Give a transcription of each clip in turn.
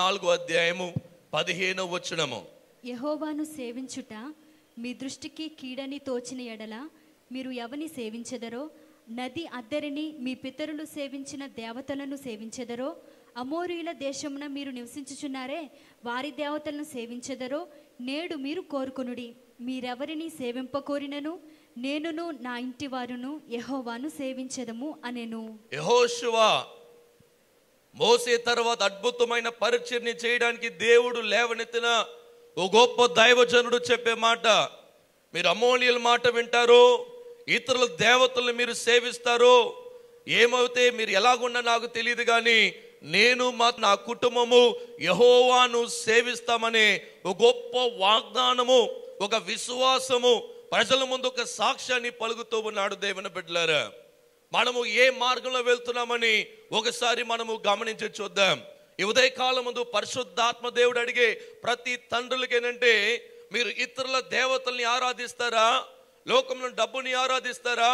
4:15 యెహోవాను సేవించుట మీ దృష్టికి కీడని తోచిన ఎడల మీరు ఎవని సేవించెదరో, నది అద్దరిని మీ పితరులు సేవించిన దేవతలను సేవించెదరో, అమోరీయుల దేశమున మీరు నివసించుచున్నారే వారి దేవతలను సేవించెదరో నేడు మీరు కోరుకొనుడి. మీరెవరిని సేవింపకోరినను నేనును నా ఇంటి వారును యెహోవాను సేవించెదము అనెను. యెహోషువ మోసే తర్వాత అద్భుతమైన పరిచర్య చేయడానికి దేవుడు లేవనెత్తిన ఓ గొప్ప దైవజనుడు చెప్పే మాట, మీరు అమోనీయుల మాట వింటారో, ఇతరుల దేవతలను మీరు సేవిస్తారో, ఏమైతే మీరు ఎలాగున్నా నాకు తెలియదు కానీ నేను నా కుటుంబము యెహోవాను సేవిస్తామని ఒక గొప్ప వాగ్దానము, ఒక విశ్వాసము, ప్రజల ముందు ఒక సాక్ష్యాన్ని పలుకుతూ ఉన్నాడు. దేవుని బిడ్డలారా, మనము ఏ మార్గంలో వెళ్తున్నామని ఒకసారి మనము గమనించి చూద్దాం. ఈ ఉదయకాలం ముందు పరిశుద్ధాత్మ దేవుడు అడిగే ప్రతి తండ్రులకి ఏంటంటే, మీరు ఇతరుల దేవతల్ని ఆరాధిస్తారా? లోకంలో డబ్బుని ఆరాధిస్తారా?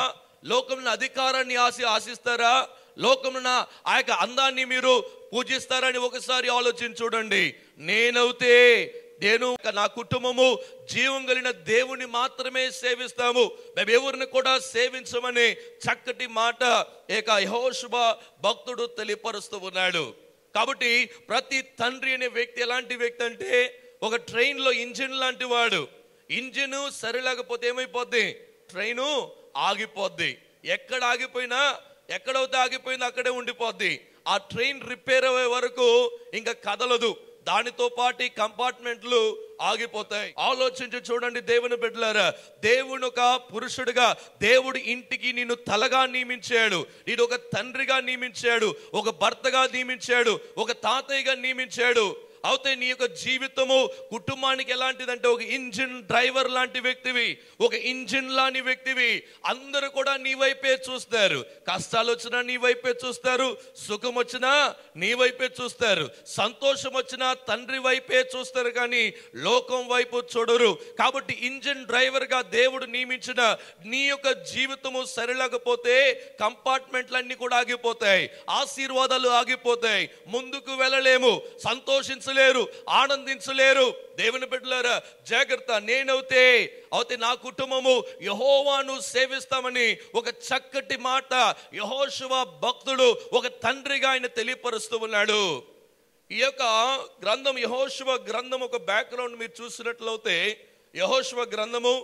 లోకంలో అధికారాన్ని ఆశిస్తారా? లోకంలో ఆ యొక్క అందాన్ని మీరు పూజిస్తారని ఒకసారి ఆలోచించి చూడండి. నేను నా కుటుంబము జీవం కలిగిన దేవుని మాత్రమే సేవిస్తాము, మేము ఎవరిని కూడా సేవించమని చక్కటి మాట యెహోషువ భక్తుడు తెలియపరుస్తూ ఉన్నాడు. కాబట్టి ప్రతి తండ్రి అనే వ్యక్తి ఎలాంటి వ్యక్తి అంటే, ఒక ట్రైన్లో ఇంజిన్ లాంటి వాడు. ఇంజిన్ సరిలేకపోతే ఏమైపోద్ది? ట్రైను ఆగిపోద్ది. ఎక్కడ ఆగిపోయినా, ఎక్కడైతే ఆగిపోయిందో అక్కడే ఉండిపోద్ది. ఆ ట్రైన్ రిపేర్ అయ్యే వరకు ఇంకా కదలదు. దానితో పాటు కంపార్ట్మెంట్లు ఆగిపోతాయి. ఆలోచించి చూడండి దేవుని బిడ్డలారా, దేవుని ఒక పురుషుడిగా దేవుడు ఇంటికి నిన్ను తలగా నియమించాడు, నేను ఒక తండ్రిగా నియమించాడు, ఒక భర్తగా నియమించాడు, ఒక తాతయ్యగా నియమించాడు. అయితే నీ యొక్క జీవితము కుటుంబానికి ఎలాంటిదంటే, ఒక ఇంజిన్ డ్రైవర్ లాంటి వ్యక్తివి, ఒక ఇంజిన్ లాంటి వ్యక్తివి. అందరూ కూడా నీ వైపే చూస్తారు. కష్టాలు వచ్చినా నీ వైపే చూస్తారు, సుఖం వచ్చినా నీ వైపే చూస్తారు, సంతోషం వచ్చినా తండ్రి వైపే చూస్తారు, కానీ లోకం వైపు చూడరు. కాబట్టి ఇంజిన్ డ్రైవర్ గా దేవుడు నియమించిన నీ యొక్క జీవితము సరిలేకపోతే కంపార్ట్మెంట్లన్నీ కూడా ఆగిపోతాయి, ఆశీర్వాదాలు ఆగిపోతాయి, ముందుకు వెళ్ళలేము, సంతోషించలేరు, ఆనందించలేరు. దేవుని బిడ్డలారా జాగ్రత్త. అయితే నా కుటుంబము యెహోవాను సేవిస్తామని ఒక చక్కటి మాట యెహోషువ భక్తుడు ఒక తండ్రిగా ఆయన తెలియపరుస్తూ ఉన్నాడు. ఈ యొక్క గ్రంథం యెహోషువ గ్రంథం ఒక బ్యాక్గ్రౌండ్ మీరు చూసినట్లయితే, యెహోషువ గ్రంథము,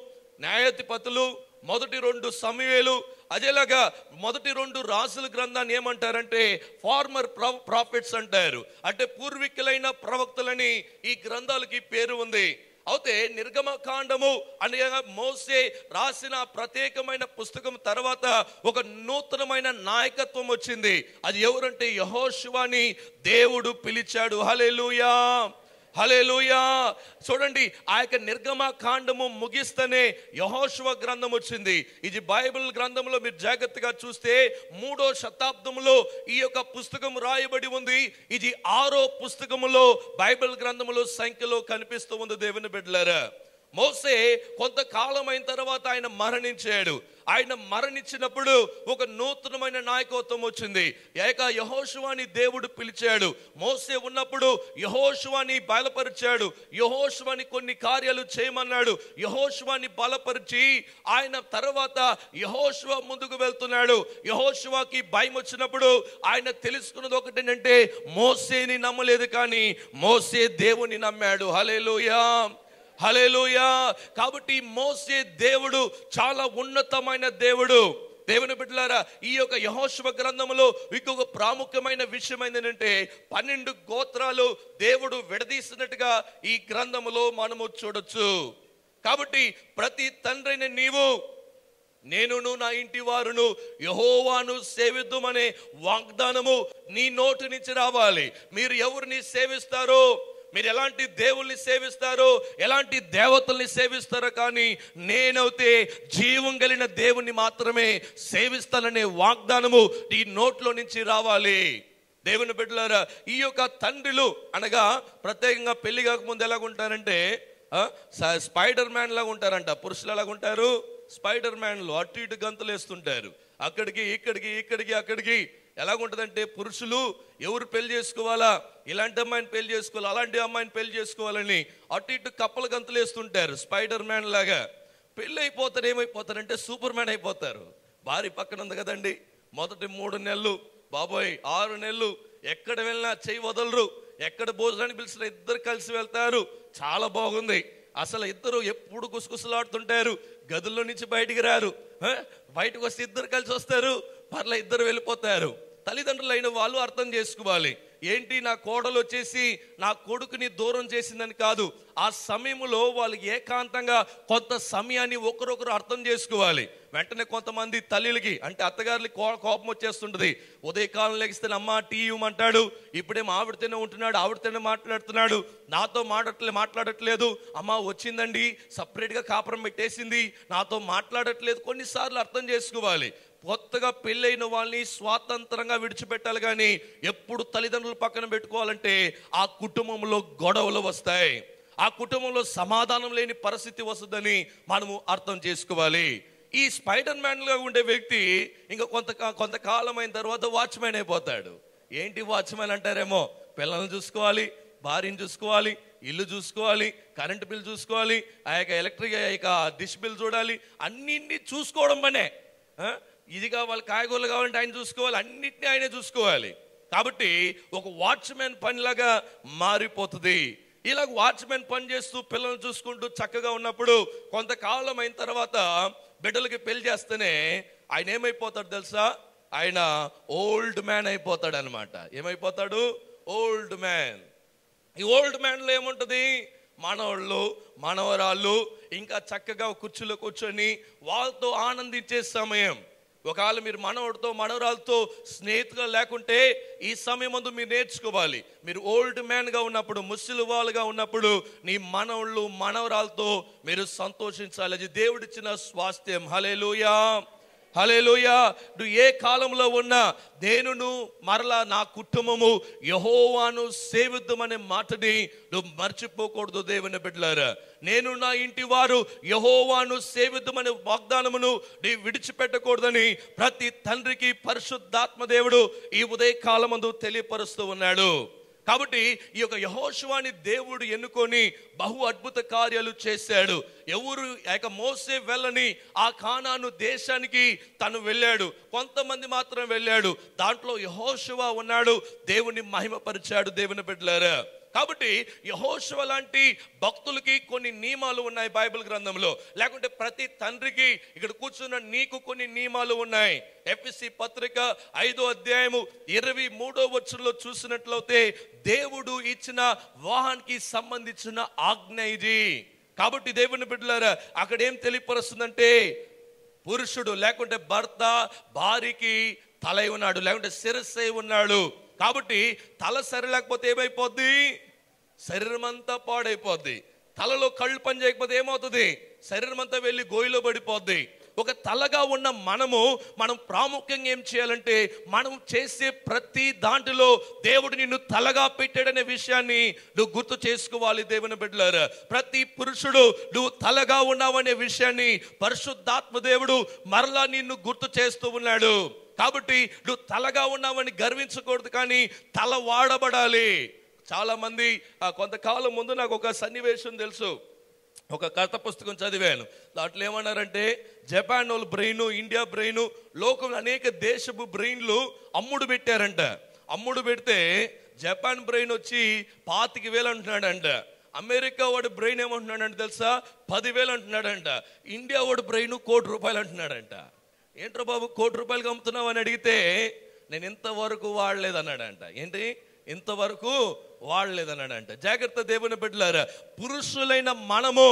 న్యాయాధిపతులు, మొదటి 2 సమూయేలు, అదేలాగా మొదటి 2 రాజుల గ్రంథాన్ని ఏమంటారంటే ఫార్మర్ ప్రాఫిట్స్ అంటారు. అంటే పూర్వీకులైన ప్రవక్తలని ఈ గ్రంథాలకి పేరు ఉంది. అయితే నిర్గమకాండము అనే మోసే రాసిన ప్రత్యేకమైన పుస్తకం తర్వాత ఒక నూతనమైన నాయకత్వం వచ్చింది. అది ఎవరంటే యెహోషువని దేవుడు పిలిచాడు. హల్లెలూయా, హల్లెలూయా. చూడండి, ఆ యొక్క నిర్గమకాండము ముగిస్తేనే యెహోషువ గ్రంథం వచ్చింది. ఇది బైబిల్ గ్రంథంలో మీరు జాగ్రత్తగా చూస్తే 3వ శతాబ్దంలో ఈ యొక్క పుస్తకం రాయబడి ఉంది. ఇది 6వ పుస్తకములో బైబిల్ గ్రంథములో సంఖ్యలో కనిపిస్తూ ఉంది. దేవుని బిడ్డలారా, మోసే కొంతకాలం అయిన తర్వాత ఆయన మరణించాడు. ఆయన మరణించినప్పుడు ఒక నూతనమైన నాయకత్వం వచ్చింది. యెహోషువని దేవుడు పిలిచాడు. మోసే ఉన్నప్పుడు యెహోషువని బలపరిచాడు, యెహోషువని కొన్ని కార్యాలు చేయమన్నాడు, యెహోషువని బలపరిచి ఆయన తర్వాత యెహోషువ ముందుకు వెళ్తున్నాడు. యెహోషువకి భయం వచ్చినప్పుడు ఆయన తెలుసుకున్నది ఒకటేంటంటే, మోసేని నమ్మలేదు కానీ మోసే దేవుని నమ్మాడు. హల్లెలూయా, హల్లెలూయా. కాబట్టి మోసే దేవుడు చాలా ఉన్నతమైన దేవుడు. దేవుని బిడ్డలారా, ఈ యొక్క యెహోషువ గ్రంథంలో ఇంకొక ప్రాముఖ్యమైన విషయం ఏంటంటే, 12 గోత్రాలు దేవుడు విడదీసినట్టుగా ఈ గ్రంథంలో మనము చూడొచ్చు. కాబట్టి ప్రతి తండ్రిని నీవు, నేనును నా ఇంటి వారును యెహోవాను సేవిద్దుమనే వాగ్దానము నీ నోటి నుంచి రావాలి. మీరు ఎవరిని సేవిస్తారో, మీరు ఎలాంటి దేవుల్ని సేవిస్తారో, ఎలాంటి దేవతల్ని సేవిస్తారో, కానీ నేనైతే జీవం కలిగిన దేవుని మాత్రమే సేవిస్తాననే వాగ్దానము ఈ నోట్లో నుంచి రావాలి. దేవుని బిడ్డలారా, ఈ యొక్క తండ్రులు అనగా ప్రత్యేకంగా పెళ్లి కాకముందు ఎలాగుంటారంటే స్పైడర్ మ్యాన్ లాగా ఉంటారంట. పురుషులు ఎలాగుంటారు? స్పైడర్ మ్యాన్లు అటు ఇటు గంతులు వేస్తుంటారు, అక్కడికి ఇక్కడికి ఇక్కడికి అక్కడికి. ఎలాగుంటుందంటే పురుషులు ఎవరు పెళ్లి చేసుకోవాలా, ఇలాంటి అమ్మాయిని పెళ్లి చేసుకోవాలి, అలాంటి అమ్మాయిని పెళ్లి చేసుకోవాలని అటు ఇటు కప్పలు గంతులు వేస్తుంటారు. స్పైడర్ మ్యాన్ లాగా పెళ్ళి అయిపోతారు. ఏమైపోతారంటే సూపర్ మ్యాన్ అయిపోతారు. భార్య పక్కన ఉంది కదండి, మొదటి 3 నెలలు, బాబోయ్ 6 నెలలు ఎక్కడ వెళ్ళినా చెయ్యి వదలరు. ఎక్కడ భోజనానికి పిలిచినా ఇద్దరు కలిసి వెళ్తారు. చాలా బాగుంది. అసలు ఇద్దరు ఎప్పుడు గుసగుసలాడుతుంటారు. గదుల్లో నుంచి బయటికి రారు. బయటకు వస్తే ఇద్దరు కలిసి వస్తారు, పర్లే ఇద్దరు వెళ్ళిపోతారు. తల్లిదండ్రులు అయిన వాళ్ళు అర్థం చేసుకోవాలి. ఏంటి, నా కోడలు వచ్చేసి నా కొడుకుని దూరం చేసిందని కాదు. ఆ సమయంలో వాళ్ళు ఏకాంతంగా కొంత సమయాన్ని ఒకరొకరు అర్థం చేసుకోవాలి. వెంటనే కొంతమంది తల్లిలకి అంటే అత్తగారికి కోపం వచ్చేస్తుంటది. ఉదయకాలం లెగిస్తే అమ్మ టీ ఇవ్వమంటాడు, ఇప్పుడేమో ఆవిడతోనే ఉంటున్నాడు, ఆవిడతోనే మాట్లాడుతున్నాడు, నాతో మాట్లాడట్లేదు. అమ్మ వచ్చిందండి, సపరేట్గా కాపురం పెట్టేసింది, నాతో మాట్లాడట్లేదు. కొన్నిసార్లు అర్థం చేసుకోవాలి. కొత్తగా పెళ్ళైన వాళ్ళని స్వాతంత్రంగా విడిచిపెట్టాలి, కానీ ఎప్పుడు తల్లిదండ్రులు పక్కన పెట్టుకోవాలంటే ఆ కుటుంబంలో గొడవలు వస్తాయి, ఆ కుటుంబంలో సమాధానం లేని పరిస్థితి వస్తుందని మనము అర్థం చేసుకోవాలి. ఈ స్పైడర్ మ్యాన్ గా ఉండే వ్యక్తి ఇంకా కొంతకాలం అయిన తర్వాత వాచ్మెన్ అయిపోతాడు. ఏంటి వాచ్మెన్ అంటారేమో, పిల్లల్ని చూసుకోవాలి, భార్యను చూసుకోవాలి, ఇల్లు చూసుకోవాలి, కరెంటు బిల్ చూసుకోవాలి, ఆ యొక్క ఎలక్ట్రిక్ డిష్ బిల్ చూడాలి, అన్నింటినీ చూసుకోవడం పనే. ఇది కావాలి, కాయగూరలు కావాలంటే ఆయన చూసుకోవాలి, అన్నిటినీ ఆయనే చూసుకోవాలి. కాబట్టి ఒక వాచ్మెన్ పనిలాగా మారిపోతుంది. ఇలా వాచ్మెన్ పని చేస్తూ పిల్లల్ని చూసుకుంటూ చక్కగా ఉన్నప్పుడు కొంతకాలం అయిన తర్వాత బిడ్డలకి పెళ్లి చేస్తేనే ఆయన ఏమైపోతాడు తెలుసా? ఆయన ఓల్డ్ మ్యాన్ అయిపోతాడు అనమాట. ఏమైపోతాడు? Old man. ఈ ఓల్డ్ మ్యాన్లో ఏముంటుంది? మనవాళ్ళు మనవరాళ్ళు ఇంకా చక్కగా కుర్చీలో కూర్చొని వాళ్ళతో ఆనందించే సమయం. ఒకవేళ మీరు మనవడితో మనవరాలతో స్నేహితుగా లేకుంటే ఈ సమయం ముందు మీరు నేర్చుకోవాలి. మీరు ఓల్డ్ మ్యాన్గా ఉన్నప్పుడు, ముసలి వాళ్ళుగా ఉన్నప్పుడు నీ మనవళ్ళు మనవరాలతో మీరు సంతోషించాలి. అది దేవుడిచ్చిన స్వాస్థ్యం. హల్లెలూయా, హల్లెలూయా. నువ్వు ఏ కాలంలో ఉన్నా నేను మరలా నా కుటుంబము యెహోవాను సేవిద్దామనే మాటని నువ్వు మర్చిపోకూడదు. దేవుని బిడ్డలారా, నేను నా ఇంటి వారు యెహోవాను సేవిద్దామనే వాగ్దానమును నీ విడిచిపెట్టకూడదని ప్రతి తండ్రికి పరిశుద్ధాత్మ దేవుడు ఈ ఉదయ కాలమందు తెలియపరుస్తూ ఉన్నాడు. కాబట్టి ఈ యొక్క యెహోషువని దేవుడు ఎన్నుకొని బహు అద్భుత కార్యాలు చేశాడు. ఎవరు మోసే వెళ్ళని ఆ కానాను దేశానికి తను వెళ్ళాడు. కొంతమంది మాత్రం వెళ్ళాడు. దాంట్లో యెహోషువ ఉన్నాడు. దేవుని మహిమపరిచాడు. దేవుని బిడ్డలారా, కాబట్టి యెహోషువ లాంటి భక్తులకి కొన్ని నియమాలు ఉన్నాయి బైబిల్ గ్రంథంలో. లేకుంటే ప్రతి తండ్రికి ఇక్కడ కూర్చున్న నీకు కొన్ని నియమాలు ఉన్నాయి. ఎఫెసీ పత్రిక 5వ అధ్యాయము 23వ వచనంలో చూసినట్లయితే దేవుడు ఇచ్చిన వివాహానికి సంబంధించిన ఆజ్ఞ ఇది. కాబట్టి దేవుని బిడ్డలారా, అక్కడ ఏం తెలియపరుస్తుందంటే పురుషుడు లేకుంటే భర్త భార్యకి తలై ఉన్నాడు, లేకుంటే శిరస్సై ఉన్నాడు. కాబట్టి తల సరి లేకపోతే ఏమైపోద్ది? శరీరం అంతా పాడైపోద్ది. తలలో కళ్ళు పని చేయకపోతే ఏమవుతుంది? శరీరం అంతా వెళ్ళి గోయిలో పడిపోద్ది. ఒక తలగా ఉన్న మనం ప్రాముఖ్యంగా ఏం చేయాలంటే మనం చేసే ప్రతి దాంట్లో దేవుడు నిన్ను తలగా పెట్టాడనే విషయాన్ని నువ్వు గుర్తు చేసుకోవాలి. దేవుని బిడ్డలారా, ప్రతి పురుషుడు నువ్వు తలగా ఉన్నావనే విషయాన్ని పరిశుద్ధాత్మ దేవుడు మరలా నిన్ను గుర్తు చేస్తూ ఉన్నాడు. కాబట్టి నువ్వు తలగా ఉన్నావని గర్వించకూడదు, కానీ తల వాడబడాలి. చాలా మంది కొంతకాలం ముందు నాకు ఒక సన్నివేశం తెలుసు. ఒక కథ పుస్తకం చదివాను. దాంట్లో ఏమన్నారంటే జపాన్ వాళ్ళ బ్రెయిన్, ఇండియా బ్రెయిన్, లోకంలో అనేక దేశపు బ్రెయిన్లు అమ్ముడు పెట్టారంట. అమ్ముడు పెడితే జపాన్ బ్రెయిన్ వచ్చి 25,000 అంటున్నాడంట. అమెరికా వాడి బ్రెయిన్ ఏమంటున్నాడంటే తెలుసా? 10,000 అంటున్నాడంట. ఇండియా వాడి బ్రెయిన్ ₹1,00,00,000 అంటున్నాడంట. ఏంట్రా బాబు ₹1,00,00,000 అమ్ముతున్నావు అని అడిగితే నేను ఇంతవరకు వాడలేదన్నాడంట. ఏంటి ఇంతవరకు వాడలేదన్నాడంట. జాగ్రత్త దేవుని బిడ్డలారా, పురుషులైన మనము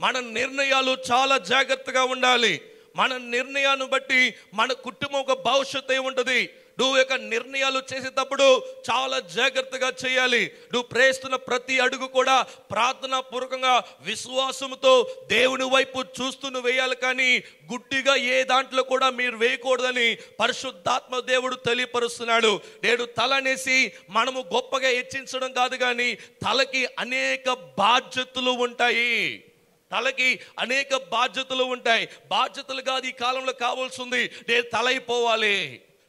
మన నిర్ణయాలు చాలా జాగ్రత్తగా ఉండాలి. మన నిర్ణయాన్ని బట్టి మన కుటుంబం ఒక భవిష్యత్తు ఉంటుంది. నువ్వు యొక్క నిర్ణయాలు చేసేటప్పుడు చాలా జాగ్రత్తగా చేయాలి. నువ్వు ప్రేస్తున్న ప్రతి అడుగు కూడా ప్రార్థనా పూర్వకంగా విశ్వాసంతో దేవుని వైపు చూస్తూ నువ్వు వేయాలి, కానీ గుడ్డిగా ఏ దాంట్లో కూడా మీరు వేయకూడదని పరిశుద్ధాత్మ దేవుడు తెలియపరుస్తున్నాడు. నేడు తలనేసి మనము గొప్పగా హెచ్చించడం కాదు, కానీ తలకి అనేక బాధ్యతలు ఉంటాయి. తలకి అనేక బాధ్యతలు ఉంటాయి. బాధ్యతలు కాదు ఈ కాలంలో కావాల్సింది, నేను తలైపోవాలి.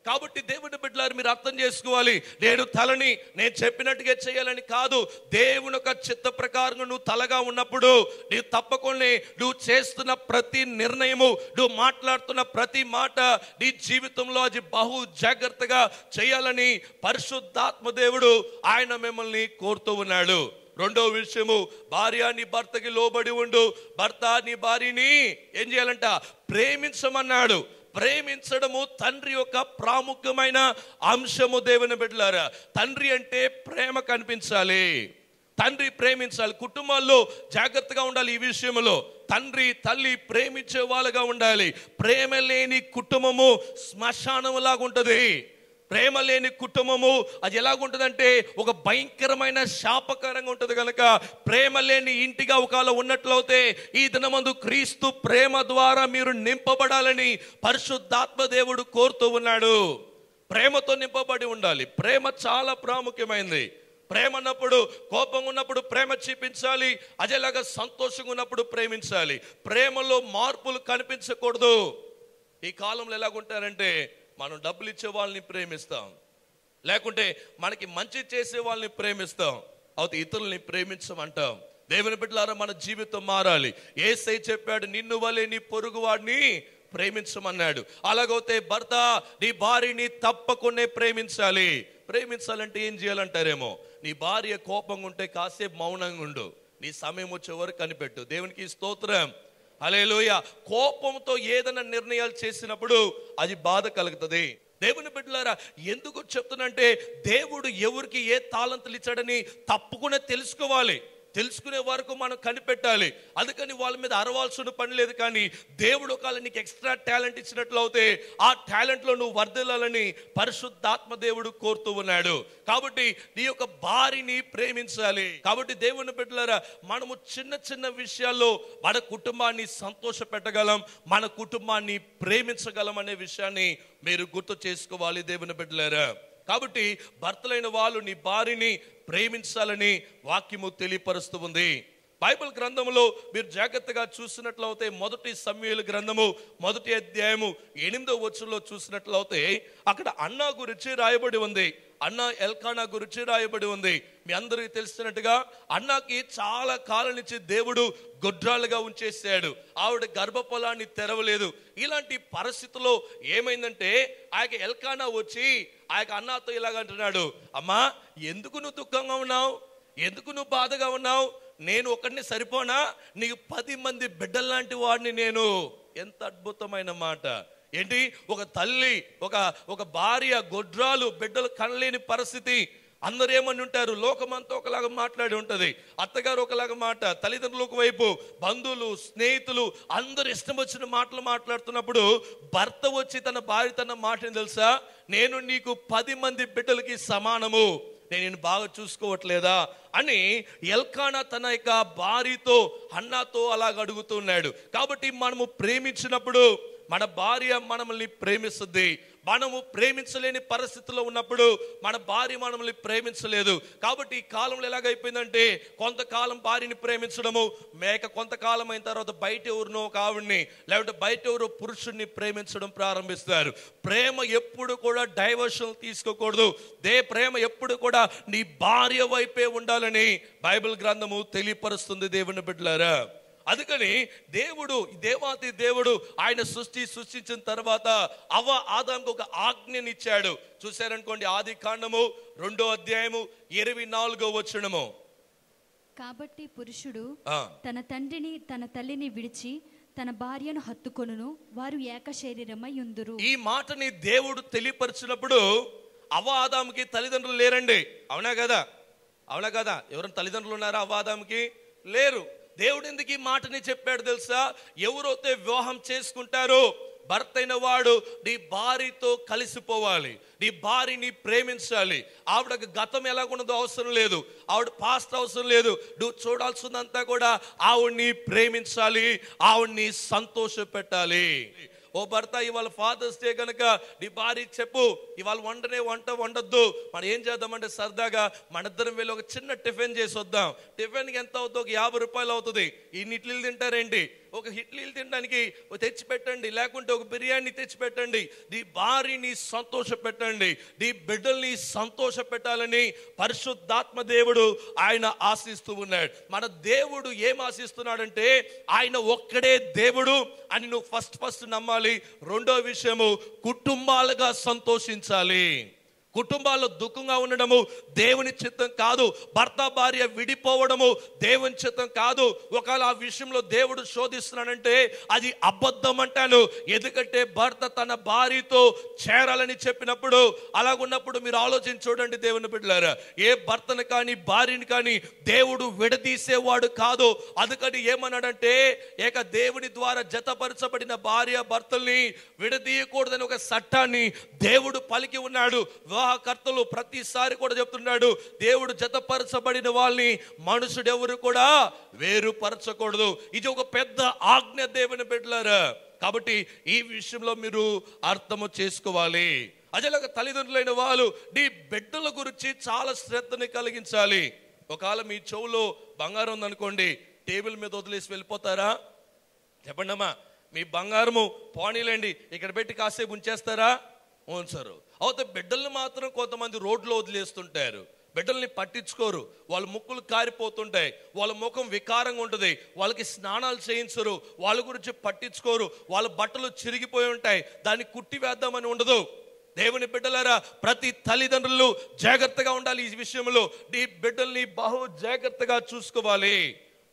కాబట్టి దేవుని బిడ్డలారు మీరు అర్థం చేసుకోవాలి, నేను తలని నేను చెప్పినట్టుగా చేయాలని కాదు. దేవుని యొక్క చిత్త ప్రకారంగా నువ్వు తలగా ఉన్నప్పుడు నీవు తప్పకుండా నువ్వు చేస్తున్న ప్రతి నిర్ణయము, నువ్వు మాట్లాడుతున్న ప్రతి మాట నీ జీవితంలో అది బహు జాగ్రత్తగా చేయాలని పరిశుద్ధాత్మ దేవుడు ఆయన మిమ్మల్ని కోరుతూ ఉన్నాడు. రెండో విషయము, భార్య నీ భర్తకి లోబడి ఉండు, భర్త నీ భార్యని ఏం చేయాలంట, ప్రేమించమన్నాడు. ప్రేమించడము తండ్రి యొక్క ప్రాముఖ్యమైన అంశము. దేవుని బిడ్డలారా, తండ్రి అంటే ప్రేమ కనిపించాలి, తండ్రి ప్రేమించాలి. కుటుంబాల్లో జాగ్రత్తగా ఉండాలి ఈ విషయంలో. తండ్రి తల్లి ప్రేమించే వాళ్ళగా ఉండాలి. ప్రేమ లేని కుటుంబము శ్మశానములాగా ఉంటుంది. ప్రేమ లేని కుటుంబము అది ఎలాగుంటుందంటే ఒక భయంకరమైన శాపకరంగా ఉంటుంది. కనుక ప్రేమ లేని ఇంటిగా ఒకవేళ ఉన్నట్లయితే ఈ దినమందు క్రీస్తు ప్రేమ ద్వారా మీరు నింపబడాలని పరిశుద్ధాత్మ దేవుడు కోరుతూ ఉన్నాడు. ప్రేమతో నింపబడి ఉండాలి. ప్రేమ చాలా ప్రాముఖ్యమైనది. ప్రేమ అన్నప్పుడు, కోపంగా ఉన్నప్పుడు ప్రేమ చూపించాలి, అదేలాగా సంతోషంగా ఉన్నప్పుడు ప్రేమించాలి. ప్రేమలో మార్పులు కనిపించకూడదు. ఈ కాలంలో ఎలాగుంటారంటే, మనం డబ్బులు ఇచ్చే వాళ్ళని ప్రేమిస్తాం, లేకుంటే మనకి మంచి చేసే వాళ్ళని ప్రేమిస్తాం, అయితే ఇతరుల్ని ప్రేమించమంటాం. దేవుని బిడ్డలారా, మన జీవితం మారాలి. యేసయ్య చెప్పాడు, నిన్ను వలె నీ పొరుగు వాడిని ప్రేమించమన్నాడు. అలాగైతే భర్త నీ భార్యని తప్పకుండా ప్రేమించాలి. ప్రేమించాలంటే ఏం చేయాలంటారేమో, నీ భార్య కోపంగా ఉంటే కాసేపు మౌనంగా ఉండు, నీ సమయం వచ్చే వరకు కనిపెట్టు. దేవునికి స్తోత్రం, హల్లెలూయా. కోపంతో ఏదైనా నిర్ణయాలు చేసినప్పుడు అది బాధ కలుగుతుంది. దేవుని బిడ్డలారా, ఎందుకు చెప్తున్నంటే, దేవుడు ఎవరికి ఏ తాళంతులు ఇచ్చాడని తప్పకుండా తెలుసుకోవాలి. తెలుసుకునే వరకు మనం కనిపెట్టాలి. అందుకని వాళ్ళ మీద అరవాల్సిన పని లేదు. కానీ దేవుడు ఒకవేళ నీకు ఎక్స్ట్రా టాలెంట్ ఇచ్చినట్లు అయితే ఆ టాలెంట్లో నువ్వు వర్ధిల్లాలని పరిశుద్ధాత్మ దేవుడు కోరుతూ ఉన్నాడు. కాబట్టి నీ యొక్క భార్యని ప్రేమించాలి. కాబట్టి దేవుని బిడ్డలారా, మనము చిన్న చిన్న విషయాల్లో మన కుటుంబాన్ని సంతోష పెట్టగలం, మన కుటుంబాన్ని ప్రేమించగలం అనే విషయాన్ని మీరు గుర్తు చేసుకోవాలి దేవుని బిడ్డలారా. కాబట్టి భర్తలైన వాళ్ళు నీ భార్యని ప్రేమించాలని వాక్యము తెలియపరుస్తూ ఉంది. బైబిల్ గ్రంథంలో మీరు జాగ్రత్తగా చూసినట్లయితే, మొదటి సమూయేలు గ్రంథము 1వ అధ్యాయము 8వ వచనంలో చూసినట్లయితే అక్కడ అన్నా గురించి రాయబడి ఉంది. అన్నా ఎల్కానా గురించి రాయబడి ఉంది. మీ అందరికీ తెలిసినట్టుగా అన్నాకి చాలా కాలం నుంచి దేవుడు గొడ్రాలుగా ఉంచేసాడు. ఆవిడ గర్భఫలాన్ని తెరవలేదు. ఇలాంటి పరిస్థితుల్లో ఏమైందంటే, ఆయన ఎల్కానా వచ్చి ఆయన అన్నాతో ఇలాగంటున్నాడు, అమ్మా ఎందుకు నువ్వు దుఃఖంగా ఉన్నావు, ఎందుకు నువ్వు బాధగా ఉన్నావు, నేను ఒకడిని సరిపోనా, నీకు 10 మంది బిడ్డల్లాంటి వాడిని నేను. ఎంత అద్భుతమైన మాట ఏంటి! ఒక తల్లి, ఒక భార్య గొడ్రాలు బిడ్డలు కనలేని పరిస్థితి. అందరూ ఏమని ఉంటారు, లోకమంతా ఒకలాగా మాట్లాడి ఉంటుంది, అత్తగారు ఒకలాగా మాట, తల్లిదండ్రులు ఒకవైపు, బంధువులు స్నేహితులు అందరు ఇష్టం వచ్చిన మాటలు మాట్లాడుతున్నప్పుడు భర్త వచ్చి తన భార్య తన మాటని తెలుసా, నేను నీకు 10 మంది బిడ్డలకి సమానము, నేను బాగా చూసుకోవట్లేదా అని ఎల్కానా తన యొక్క భార్యతో హన్నాతో అలాగ అడుగుతున్నాడు. కాబట్టి మనము ప్రేమించినప్పుడు మన భార్య మనల్ని ప్రేమిస్తుంది. మనము ప్రేమించలేని పరిస్థితుల్లో ఉన్నప్పుడు మన భార్య మనల్ని ప్రేమించలేదు. కాబట్టి ఈ కాలంలో ఎలాగైపోయిందంటే, కొంతకాలం భార్యని ప్రేమించడము, కొంతకాలం అయిన తర్వాత బయట ఎవరినో ఒక ఆవిడ్ని, లేకపోతే బయట ఎవరో పురుషుడిని ప్రేమించడం ప్రారంభిస్తారు. ప్రేమ ఎప్పుడు కూడా డైవర్షన్ తీసుకోకూడదు. ప్రేమ ఎప్పుడు కూడా నీ భార్య వైపే ఉండాలని బైబిల్ గ్రంథము తెలియపరుస్తుంది దేవుని బిడ్డలారా. అందుకని దేవాతి దేవుడు ఆయన సృష్టించిన తర్వాత ఆదాముకు ఒక ఆజ్ఞనిచ్చాడు. చూశారనుకోండి, ఆది కాండము 2వ అధ్యాయము 24వ వచనము. కాబట్టి పురుషుడు తన తండ్రిని తన తల్లిని విడిచి తన భార్యను హత్తుకొనును, వారు ఏక శరీరమై ఉందురు. ఈ మాటని దేవుడు తెలియపరిచినప్పుడు ఆదాముకి తల్లిదండ్రులు లేరండి. అవునా కదా? ఎవరైనా తల్లిదండ్రులు ఉన్నారా ఆదాముకి? లేరు. దేవుడు ఎందుకు ఈ మాటని చెప్పాడు తెలుసా? ఎవరైతే వివాహం చేసుకుంటారో భర్త అయిన వాడు నీ భార్యతో కలిసిపోవాలి, నీ భార్యని ప్రేమించాలి. ఆవిడకు గతం ఎలాగున్నదో అవసరం లేదు, ఆవిడ పాస్ట్ అవసరం లేదు. నువ్వు చూడాల్సిందంతా కూడా ఆవిడ్ని ప్రేమించాలి, ఆవిడ్ని సంతోష పెట్టాలి. ఓ భర్త ఇవాళ ఫాదర్స్ డే కనుక నీ భార్యకి చెప్పు, ఇవాళ వంట వండొద్దు, మనం ఏం చేద్దామంటే సరదాగా మనిద్దరం వెళ్ళి ఒక చిన్న టిఫిన్ చేసి వద్దాం. టిఫిన్కి ఎంత అవుతుంది? ఒక 50 రూపాయలు అవుతుంది. ఇన్ని ఇడ్లీలు తింటారేంటి? ఒక ఇడ్లీలు తినడానికి తెచ్చి పెట్టండి, లేకుంటే ఒక బిర్యానీ తెచ్చి పెట్టండి. నీ భార్యని సంతోష పెట్టండి, నీ బిడ్డల్ని సంతోష పెట్టాలని పరిశుద్ధాత్మ దేవుడు ఆయన ఆశిస్తూ ఉన్నాడు. మన దేవుడు ఏం ఆశిస్తున్నాడంటే ఆయన ఒక్కడే దేవుడు అని నువ్వు ఫస్ట్ నమ్మాలి. రెండో విషయము, కుటుంబాలుగా సంతోషించాలి. కుటుంబాల్లో దుఃఖంగా ఉండడము దేవుని చిత్తం కాదు. భర్త భార్య విడిపోవడము దేవుని చిత్తం కాదు. ఒకవేళ ఆ విషయంలో దేవుడు శోధిస్తున్నాడంటే అది అబద్ధం అంటాను. ఎందుకంటే భర్త తన భార్యతో చేరాలని చెప్పినప్పుడు, అలాగున్నప్పుడు మీరు ఆలోచించి చూడండి దేవుని బిడ్డలారా, ఏ భర్తను కానీ భార్యని కానీ దేవుడు విడదీసేవాడు కాదు. అందుకని ఏమన్నాడంటే ఏక దేవుని ద్వారా జతపరచబడిన భార్య భర్తల్ని విడదీయకూడదని ఒక చట్టాన్ని దేవుడు పలికి ఉన్నాడు. వివాహకర్తలు ప్రతిసారి కూడా చెప్తున్నాడు, దేవుడు జతపరచబడిన వాళ్ళని మనుషుడు ఎవరు కూడా వేరుపరచకూడదు. ఇది ఒక పెద్ద ఆజ్ఞ దేవుని బిడ్డలారా. కాబట్టి ఈ విషయంలో మీరు అర్థము చేసుకోవాలి. అదేలాగా తల్లిదండ్రులైన వాళ్ళు నీ బిడ్డల గురించి చాలా శ్రద్ధని కలిగించాలి. ఒకవేళ మీ చెవులో బంగారం ఉందనుకోండి, టేబుల్ మీద వదిలేసి వెళ్ళిపోతారా? చెప్పండి అమ్మా, మీ బంగారము పోనీలేండి ఇక్కడ పెట్టి కాసేపు ఉంచేస్తారా? ఉంచరు. అయితే బిడ్డల్ని మాత్రం కొంతమంది రోడ్లో వదిలేస్తుంటారు, బిడ్డల్ని పట్టించుకోరు, వాళ్ళ ముక్కులు కారిపోతుంటాయి, వాళ్ళ ముఖం వికారంగా ఉంటుంది, వాళ్ళకి స్నానాలు చేయించరు, వాళ్ళ గురించి పట్టించుకోరు, వాళ్ళ బట్టలు చిరిగిపోయి ఉంటాయి, దాన్ని కుట్టి వేద్దామని ఉండదు. దేవుని బిడ్డలారా, ప్రతి తల్లిదండ్రులు జాగ్రత్తగా ఉండాలి. ఈ విషయంలో నీ బిడ్డల్ని బహు జాగ్రత్తగా చూసుకోవాలి.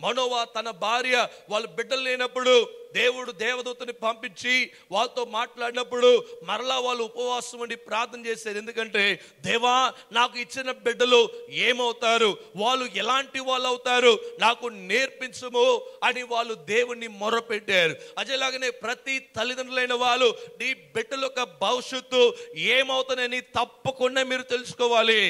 మనోవా తన భార్య వాళ్ళ బిడ్డలు లేనప్పుడు దేవుడు దేవదూతని పంపించి వాళ్ళతో మాట్లాడినప్పుడు మరలా వాళ్ళు ఉపవాసం ఉండి ప్రార్థన చేశారు. ఎందుకంటే దేవా, నాకు ఇచ్చిన బిడ్డలు ఏమవుతారు, వాళ్ళు ఎలాంటి వాళ్ళు అవుతారు, నాకు నేర్పించము అని వాళ్ళు దేవుణ్ణి మొరపెట్టారు. అదేలాగానే ప్రతి తల్లిదండ్రులైన వాళ్ళు నీ బిడ్డల యొక్క భవిష్యత్తు ఏమవుతానని తప్పకుండా మీరు తెలుసుకోవాలి.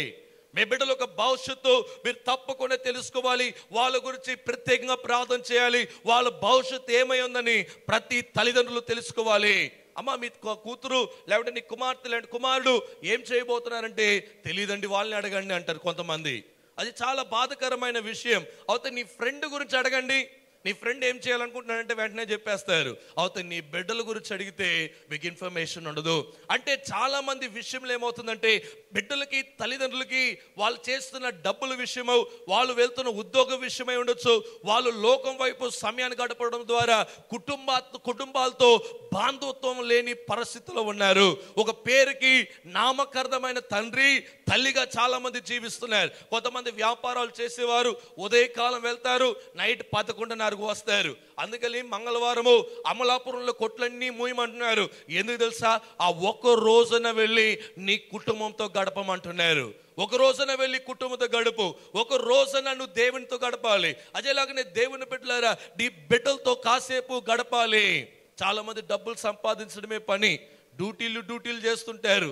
మీ బిడ్డల యొక్క భవిష్యత్తు మీరు తప్పకుండా తెలుసుకోవాలి. వాళ్ళ గురించి ప్రత్యేకంగా ప్రార్థన చేయాలి. వాళ్ళ భవిష్యత్తు ఏమై ఉందని ప్రతి తల్లిదండ్రులు తెలుసుకోవాలి. అమ్మ, మీ కూతురు లేకపోతే నీ కుమార్తె లేదంటే కుమారుడు ఏం చేయబోతున్నారంటే తెలియదండి, వాళ్ళని అడగండి అంటారు కొంతమంది. అది చాలా బాధాకరమైన విషయం. అయితే నీ ఫ్రెండ్ గురించి అడగండి, నీ ఫ్రెండ్ ఏం చేయాలనుకుంటున్నాడంటే వెంటనే చెప్పేస్తారు. అయితే నీ బిడ్డల గురించి అడిగితే మీకు ఇన్ఫర్మేషన్ ఉండదు. అంటే చాలా మంది విషయంలో ఏమవుతుందంటే బిడ్డలకి తల్లిదండ్రులకి వాళ్ళు చేస్తున్న డబ్బుల విషయమో, వాళ్ళు వెళ్తున్న ఉద్యోగ విషయమై ఉండొచ్చు, వాళ్ళు లోకం వైపు సమయాన్ని గడపడం ద్వారా కుటుంబాలతో బాంధవత్వం లేని పరిస్థితిలో ఉన్నారు. ఒక పేరుకి నామకరణమైన తండ్రి తల్లిగా చాలా మంది జీవిస్తున్నారు. కొంతమంది వ్యాపారాలు చేసేవారు ఉదయకాలం వెళ్తారు, నైట్ 11:30 వస్తారు. అందుకని మంగళవారము అమలాపురంలో కొట్లన్నీ మూయమంటున్నారు. ఎందుకు తెలుసా? ఆ ఒక్క రోజున వెళ్ళి నీ కుటుంబంతో గడపమంటున్నారు. ఒక రోజున వెళ్ళి కుటుంబంతో గడుపు, ఒక రోజున నువ్వు దేవునితో గడపాలి. అదేలాగానే దేవుని బిడ్డలారా, నీ బిడ్డలతో కాసేపు గడపాలి. చాలా మంది డబ్బులు సంపాదించడమే పని, డ్యూటీలు చేస్తుంటారు,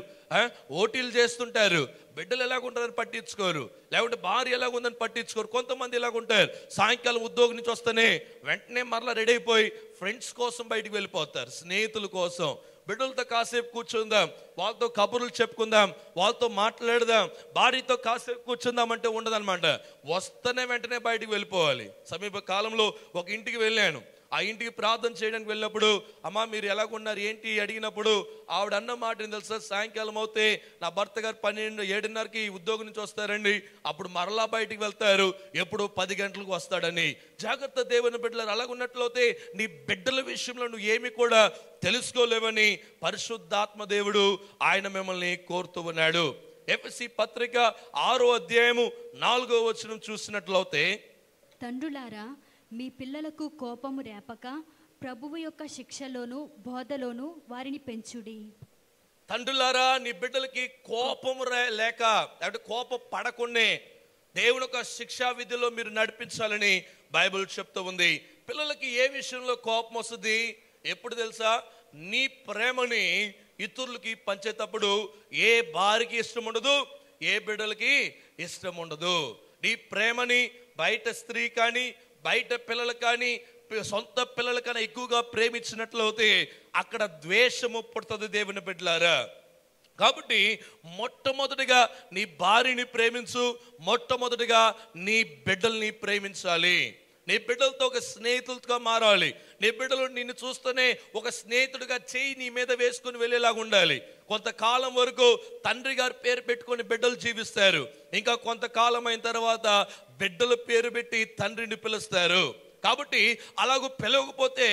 ఓటీలు చేస్తుంటారు. బిడ్డలు ఎలాగుంటారని పట్టించుకోరు, లేకుంటే భార్య ఎలాగుందని పట్టించుకోరు. కొంతమంది ఎలాగుంటారు, సాయంకాలం ఉద్యోగం నుంచి వస్తేనే వెంటనే మరలా రెడీ అయిపోయి ఫ్రెండ్స్ కోసం బయటికి వెళ్ళిపోతారు, స్నేహితుల కోసం. బిడ్డలతో కాసేపు కూర్చుందాం, వాళ్ళతో కబుర్లు చెప్పుకుందాం, వాళ్ళతో మాట్లాడదాం, భార్యతో కాసేపు కూర్చుందాం అంటే ఉండదన్నమాట. వస్తేనే వెంటనే బయటికి వెళ్ళిపోవాలి. సమీప కాలంలో ఒక ఇంటికి వెళ్ళాను. ఆ ఇంటికి ప్రార్థన చేయడానికి వెళ్ళినప్పుడు, అమ్మా మీరు ఎలాగున్నారు ఏంటి అడిగినప్పుడు ఆవిడ అన్న మాట ఏం తెలుసా? సాయంకాలం అవుతే నా భర్త గారు 7:30కి ఉద్యోగం నుంచి వస్తారండి, అప్పుడు మరలా బయటికి వెళ్తారు, ఎప్పుడు 10 గంటలకు వస్తాడని. జాగ్రత్త దేవుని బిడ్డలు. అలాగున్నట్లయితే నీ బిడ్డల విషయంలో నువ్వు ఏమి కూడా తెలుసుకోలేవని పరిశుద్ధాత్మ దేవుడు ఆయన మిమ్మల్ని కోరుతూ ఉన్నాడు. ఎఫెసీ పత్రిక 6వ అధ్యాయము 4వ వచనం చూసినట్లయితే, తండ్రులారా మీ పిల్లలకు కోపము రేపక ప్రభువు యొక్క శిక్షలోను బోధలోను వారిని పెంచుడి. తండ్రులారా నీ బిడ్డలకి కోపము లేక అంటే కోపం పడకుండే దేవుని యొక్క శిక్షా విధిలో మీరు నడిపించాలని బైబిల్ చెప్తూ ఉంది. పిల్లలకి ఏ విషయంలో కోపం వస్తుంది? ఎప్పుడు తెలుసా? నీ ప్రేమని ఇతరులకి పంచేటప్పుడు ఏ భార్యకి ఇష్టం ఉండదు, ఏ బిడ్డలకి ఇష్టం ఉండదు. నీ ప్రేమని బయట స్త్రీ కానీ బయట పిల్లలు కానీ సొంత పిల్లల కన్నా ఎక్కువగా ప్రేమించినట్లయితే అక్కడ ద్వేషము పుడుతుంది దేవుని బిడ్డలారా. కాబట్టి మొట్టమొదటిగా నీ భార్యని ప్రేమించు, మొట్టమొదటిగా నీ బిడ్డల్ని ప్రేమించాలి. నీ బిడ్డలతో ఒక స్నేహితులుగా మారాలి. నీ బిడ్డలు నిన్ను చూస్తూనే ఒక స్నేహితుడిగా చేయి నీ మీద వేసుకుని వెళ్ళేలాగా ఉండాలి. కొంతకాలం వరకు తండ్రి గారి పేరు పెట్టుకొని బిడ్డలు జీవిస్తారు. ఇంకా కొంతకాలం అయిన తర్వాత బిడ్డల పేరు పెట్టి తండ్రిని పిలుస్తారు. కాబట్టి అలాగూ పిలవకపోతే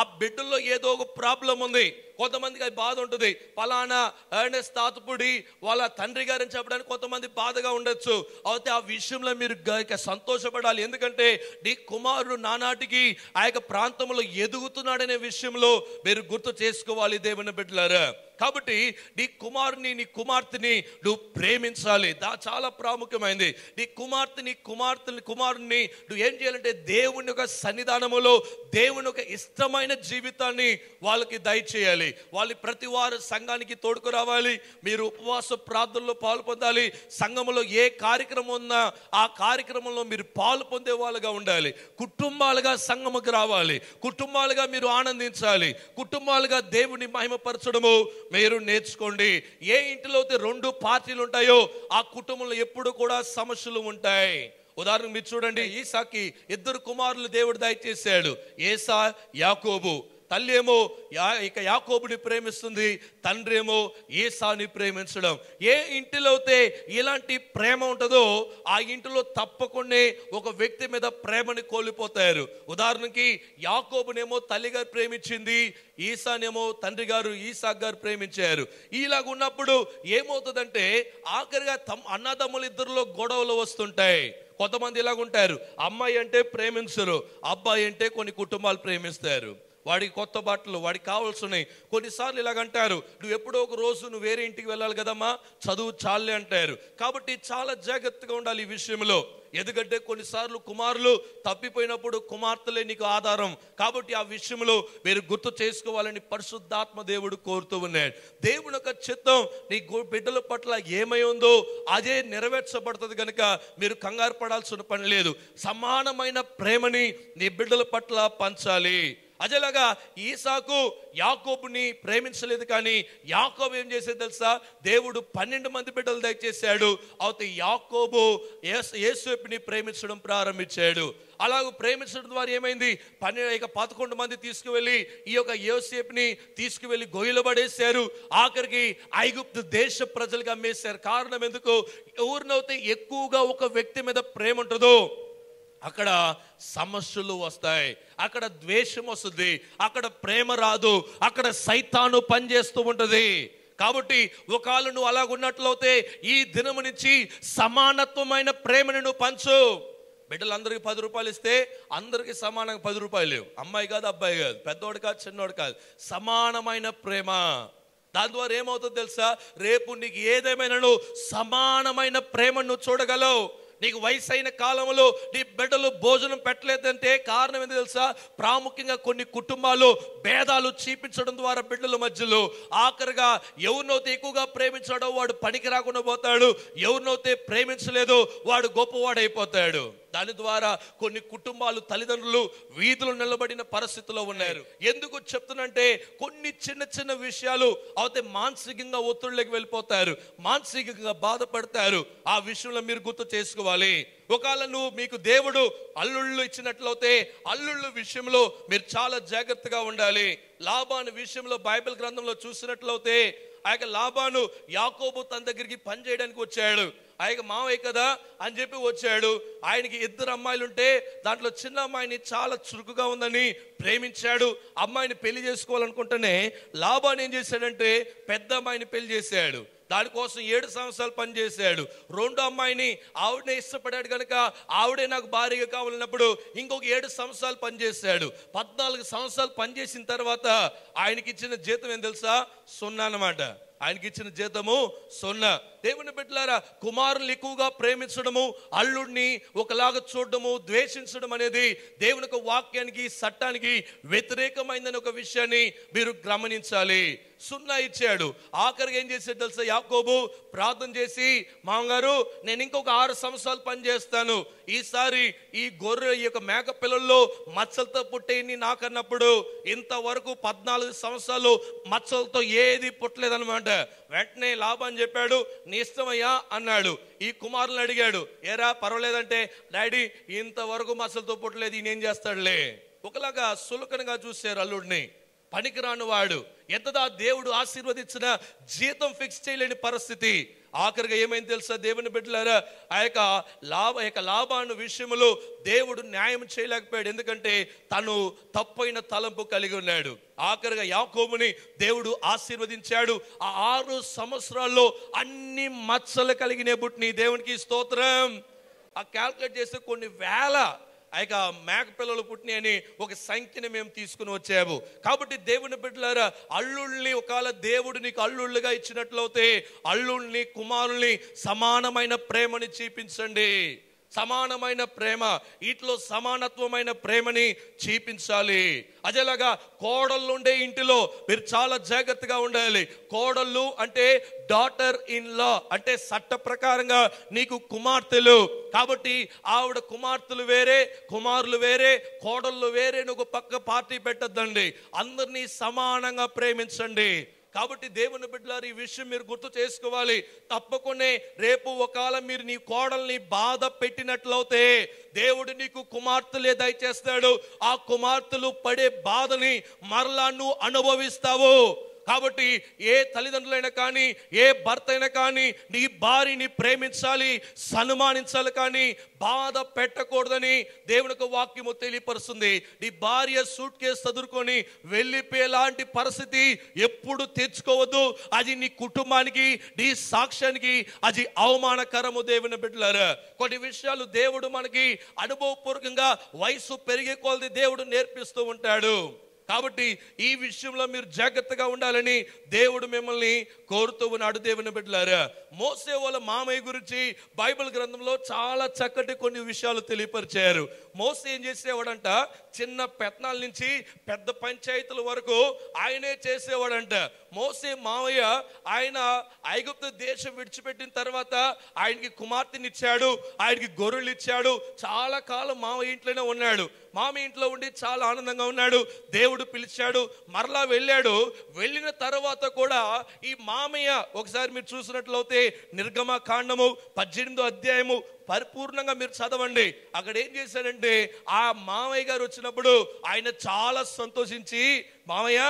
ఆ బిడ్డల్లో ఏదో ఒక ప్రాబ్లం ఉంది. కొంతమందికి అది బాధ ఉంటుంది. పలానా ఎర్నెస్ట్ తాతపుడి వాళ్ళ తండ్రి గారని చెప్పడానికి కొంతమంది బాధగా ఉండొచ్చు. అయితే ఆ విషయంలో మీరు సంతోషపడాలి. ఎందుకంటే నీ కుమారుడు నానాటికి ఆ యొక్క ప్రాంతంలో ఎదుగుతున్నాడనే విషయంలో మీరు గుర్తు చేసుకోవాలి దేవుని బిడ్డలారా. కాబట్టి నీ కుమారుని నీ కుమార్తెని నువ్వు ప్రేమించాలి. చాలా ప్రాముఖ్యమైనది. నీ కుమారుని నువ్వు ఏం చేయాలంటే దేవుని యొక్క సన్నిధానములో దేవుని యొక్క ఇష్టమైన జీవితాన్ని వాళ్ళకి దయచేయాలి. వాళ్ళు ప్రతి వారు సంఘానికి తోడుకు రావాలి. మీరు ఉపవాస ప్రార్థనలో పాలు పొందాలి. సంఘంలో ఏ కార్యక్రమం ఉన్నా ఆ కార్యక్రమంలో మీరు పాలు పొందే వాళ్ళుగా ఉండాలి. కుటుంబాలుగా సంఘముకు రావాలి. కుటుంబాలుగా మీరు ఆనందించాలి. కుటుంబాలుగా దేవుని మహిమపరచడము మీరు నేర్చుకోండి. ఏ ఇంటిలో అయితే 2 పార్టీలు ఉంటాయో ఆ కుటుంబంలో ఎప్పుడు కూడా సమస్యలు ఉంటాయి. ఉదాహరణకు మీరు చూడండి, ఈసాకి 2 కుమారులు దేవుడు దయచేశాడు, ఏసా యాకోబు. తల్లి ఏమో యాకోబుని ప్రేమిస్తుంది, తండ్రి ఏమో ఏసాని ప్రేమించడం. ఏ ఇంటిలో అయితే ఇలాంటి ప్రేమ ఉంటుందో ఆ ఇంటిలో తప్పకుండా ఒక వ్యక్తి మీద ప్రేమని కోల్పోతారు. ఉదాహరణకి యాకోబునేమో తల్లి గారు ప్రేమించింది, ఈసానేమో తండ్రి గారు ఈసాక్ గారు ప్రేమించారు. ఇలాగ ఉన్నప్పుడు ఏమవుతుందంటే ఆఖరిగా అన్నదమ్ములు ఇద్దరిలో గొడవలు వస్తుంటాయి. కొంతమంది ఇలాగుంటారు, అమ్మాయి అంటే ప్రేమించరు, అబ్బాయి అంటే కొన్ని కుటుంబాలు ప్రేమిస్తారు. వాడికి కొత్త బట్టలు, వాడికి కావాల్సినవి. కొన్నిసార్లు ఇలాగంటారు, నువ్వు ఎప్పుడో ఒక రోజు నువ్వు వేరే ఇంటికి వెళ్ళాలి కదమ్మా, చదువు చాలే అంటారు. కాబట్టి చాలా జాగ్రత్తగా ఉండాలి ఈ విషయంలో. ఎందుకంటే కొన్నిసార్లు కుమారులు తప్పిపోయినప్పుడు కుమార్తెలే నీకు ఆధారం. కాబట్టి ఆ విషయంలో మీరు గుర్తు చేసుకోవాలని పరిశుద్ధాత్మ దేవుడు కోరుతూ ఉన్నాడు. దేవుని యొక్క చిత్తం నీ బిడ్డల పట్ల ఏమై ఉందో అదే నెరవేర్చబడుతుంది కనుక మీరు కంగారు పడాల్సిన పని లేదు. సమానమైన ప్రేమని నీ బిడ్డల పట్ల పంచాలి. అదేలాగా ఈసాకు యాకోబుని ప్రేమించలేదు, కానీ యాకోబు ఏం చేసేది తెలుసా, దేవుడు 12 మంది బిడ్డలు దయచేశాడు. అయితే యాకోబు యోసేపుని ప్రేమించడం ప్రారంభించాడు. అలాగూ ప్రేమించడం ద్వారా ఏమైంది, 11 మంది తీసుకువెళ్ళి ఈ యొక్క యోసేపుని తీసుకువెళ్ళి గొయ్యిలో పడేశారు. ఆఖరికి ఐగుప్తు దేశ ప్రజలకు అమ్మేశారు. కారణం ఎందుకు, ఎవరినైతే ఎక్కువగా ఒక వ్యక్తి మీద ప్రేమ ఉంటుందో అక్కడ సమస్యలు వస్తాయి, అక్కడ ద్వేషం వస్తుంది, అక్కడ ప్రేమ రాదు, అక్కడ సైతాను పనిచేస్తూ ఉంటుంది. కాబట్టి ఒకవేళ నువ్వు అలాగున్నట్లయితే ఈ దినము నుంచి సమానత్వమైన ప్రేమను నువ్వు పంచు. బిడ్డలందరికీ 10 రూపాయలు ఇస్తే అందరికీ సమానంగా 10 రూపాయలు లేవు. అమ్మాయి కాదు, అబ్బాయి కాదు, పెద్దోడు కాదు, చిన్నోడు కాదు, సమానమైన ప్రేమ. దాని ద్వారా ఏమవుతుందో తెలుసా, రేపు నీకు ఏదేమైనా సమానమైన ప్రేమను నువ్వు చూడగలవు. నీకు వయసు అయిన కాలంలో నీ బిడ్డలు భోజనం పెట్టలేదంటే కారణం ఏంటో తెలుసా, ప్రాముఖ్యంగా కొన్ని కుటుంబాలు భేదాలు చూపించడం ద్వారా బిడ్డల మధ్యలో ఆఖరిగా ఎవరినైతే ఎక్కువగా ప్రేమించాడో వాడు పనికి రాకుండా పోతాడు, ఎవరినైతే ప్రేమించలేదో వాడు గొప్పవాడైపోతాడు. దాని ద్వారా కొన్ని కుటుంబాలు తల్లిదండ్రులు వీధులు నిలబడిన పరిస్థితిలో ఉన్నారు. ఎందుకు చెప్తున్నంటే కొన్ని చిన్న చిన్న విషయాలు అయితే మానసికంగా ఒత్తిడిలోకి వెళ్ళిపోతారు, మానసికంగా బాధపడతారు. ఆ విషయంలో మీరు గుర్తు చేసుకోవాలి. ఒకవేళ మీకు దేవుడు అల్లుళ్ళు ఇచ్చినట్లయితే అల్లుళ్ళు విషయంలో మీరు చాలా జాగ్రత్తగా ఉండాలి. లాబాను విషయంలో బైబిల్ గ్రంథంలో చూసినట్లయితే ఆ యొక్క లాబాను యాకోబు తన దగ్గరికి పని చేయడానికి వచ్చాడు. ఆయన మావయ్య కదా అని చెప్పి వచ్చాడు. ఆయనకి 2 అమ్మాయిలు ఉంటే దాంట్లో చిన్న అమ్మాయిని చాలా చురుకుగా ఉందని ప్రేమించాడు. అమ్మాయిని పెళ్లి చేసుకోవాలనుకుంటేనే లాబాను ఏం చేశాడంటే పెద్ద అమ్మాయిని పెళ్లి చేశాడు. దానికోసం 7 సంవత్సరాలు పనిచేశాడు. 2వ అమ్మాయిని ఆవిడనే ఇష్టపడాడు కనుక ఆవిడే నాకు భార్యగా కావాలన్నప్పుడు ఇంకొక 7 సంవత్సరాలు పనిచేశాడు. 14 సంవత్సరాలు పనిచేసిన తర్వాత ఆయనకి ఇచ్చిన జీతం ఏం తెలుసా, 0 అన్నమాట. ఆయనకి ఇచ్చిన జీతము 0. దేవుని బిడ్డలారా, కుమారుని ఎక్కువగా ప్రేమించడము, అల్లుడిని ఒకలాగా చూడడము, ద్వేషించడం అనేది దేవుని యొక్క వాక్యానికి, చట్టానికి వ్యతిరేకమైందని ఒక విషయాన్ని మీరు గమనించాలి. 0 ఇచ్చాడు. ఆఖరికి ఏం చేశాడు తెలుసా? యాకోబు ప్రార్థన చేసి, మామగారు నేను ఇంకొక 6 సంవత్సరాలు పని చేస్తాను, ఈసారి ఈ గొర్రె ఈ యొక్క మేక పిల్లల్లో మచ్చలతో పుట్టేయని నాకన్నప్పుడు ఇంతవరకు 14 సంవత్సరాలు మచ్చలతో ఏది పుట్టలేదన్నమాట. వెంటనే లాభం చెప్పాడు, నీ ఇష్టమయ్యా అన్నాడు. ఈ కుమారులను అడిగాడు, ఏరా పర్వాలేదంటే, డాడీ ఇంతవరకు మచ్చలతో పుట్టలేదు, ఈయనేం చేస్తాడులే. ఒకలాగా సులకనగా చూశారు అల్లుడిని, పనికిరాని వాడు. ఎంతదా దేవుడు ఆశీర్వదించిన జీతం ఫిక్స్ చేయలేని పరిస్థితి. ఆఖరిగా ఏమైంది తెలుసా దేవుని బిడ్డలారా? ఆ యొక్క లాభాన్ని విషయంలో దేవుడు న్యాయం చేయలేకపోయాడు. ఎందుకంటే తను తప్పైన తలంపు కలిగి ఉన్నాడు. ఆఖరిగా యాకోబుని దేవుడు ఆశీర్వదించాడు. ఆ 6 సంవత్సరాల్లో అన్ని మచ్చలు కలిగిన పుట్టిన దేవునికి స్తోత్రం. ఆ క్యాల్కులేట్ చేస్తే కొన్ని వేల మేక పిల్లలు పుట్టినాయని ఒక సంఖ్యని మేము తీసుకుని వచ్చాము. కాబట్టి దేవుని బిడ్డలారా, అల్లుళ్ళని ఒకవేళ దేవుడు నీకు అల్లుళ్ళుగా ఇచ్చినట్లయితే అల్లుళ్ళని, కుమారుల్ని సమానమైన ప్రేమని చూపించండి. సమానమైన ప్రేమ, వీటిలో సమానత్వమైన ప్రేమని చూపించాలి. అదేలాగా కోడళ్ళు ఉండే ఇంటిలో మీరు చాలా జాగ్రత్తగా ఉండాలి. కోడళ్ళు అంటే డాటర్ ఇన్ లా, అంటే చట్ట ప్రకారంగా నీకు కుమార్తెలు. కాబట్టి ఆవిడ కుమార్తెలు వేరే, కుమారులు వేరే, కోడళ్ళు వేరే ఒక పక్క పార్టీ పెట్టద్దండి. అందరినీ సమానంగా ప్రేమించండి. కాబట్టి దేవుని బిడ్డలారు, ఈ విషయం మీరు గుర్తు చేసుకోవాలి. తప్పకుండా రేపు ఒకవేళ మీరు నీ కోడల్ని బాధ పెట్టినట్లయితే దేవుడు నీకు కుమార్తెలే దయచేస్తాడు. ఆ కుమార్తెలు పడే బాధని మరలా నువ్వు అనుభవిస్తావు. కాబట్టి ఏ తల్లిదండ్రులైనా కానీ, ఏ భర్త అయినా కానీ నీ భార్యని ప్రేమించాలి, సన్మానించాలి, కానీ బాధ పెట్టకూడదని దేవునికి వాక్యము తెలియపరుస్తుంది. నీ భార్య సూట్ కేసు చదువుకొని వెళ్ళిపోయేలాంటి పరిస్థితి ఎప్పుడు తెచ్చుకోవద్దు. అది నీ కుటుంబానికి, నీ సాక్ష్యానికి అది అవమానకరము. దేవుని బిడ్డలారా, కొన్ని విషయాలు దేవుడు మనకి అనుభవపూర్వకంగా వయసు పెరిగే కొలది దేవుడు నేర్పిస్తూ ఉంటాడు. కాబట్టి ఈ విషయంలో మీరు జాగ్రత్తగా ఉండాలని దేవుడు మిమ్మల్ని కోరుతూ ఉన్నాడు. దేవుని బిడ్డలారా, మోసే వాళ్ళ మామయ్య గురించి బైబిల్ గ్రంథంలో చాలా చక్కటి కొన్ని విషయాలు తెలియపరిచారు. మోసే ఏం చేసేవాడంట, చిన్న పెత్తనాల నుంచి పెద్ద పంచాయతీల వరకు ఆయనే చేసేవాడంట. మోసే మామయ్య ఆయన ఐగుప్తు దేశం విడిచిపెట్టిన తర్వాత ఆయనకి కుమార్తెని ఇచ్చాడు, ఆయనకి గొర్రెలు ఇచ్చాడు. చాలా కాలం మామయ్య ఇంట్లోనే ఉన్నాడు. మామయ్య ఇంట్లో ఉండి చాలా ఆనందంగా ఉన్నాడు. దేవుడు పిలిచాడు, మరలా వెళ్ళాడు. వెళ్ళిన తర్వాత కూడా ఈ మామయ్య, ఒకసారి మీరు చూసినట్లయితే నిర్గమకాండము 18వ అధ్యాయము పరిపూర్ణంగా మీరు చదవండి. అక్కడ ఏం చేశాడంటే, ఆ మామయ్య గారు వచ్చినప్పుడు ఆయన చాలా సంతోషించి మామయ్య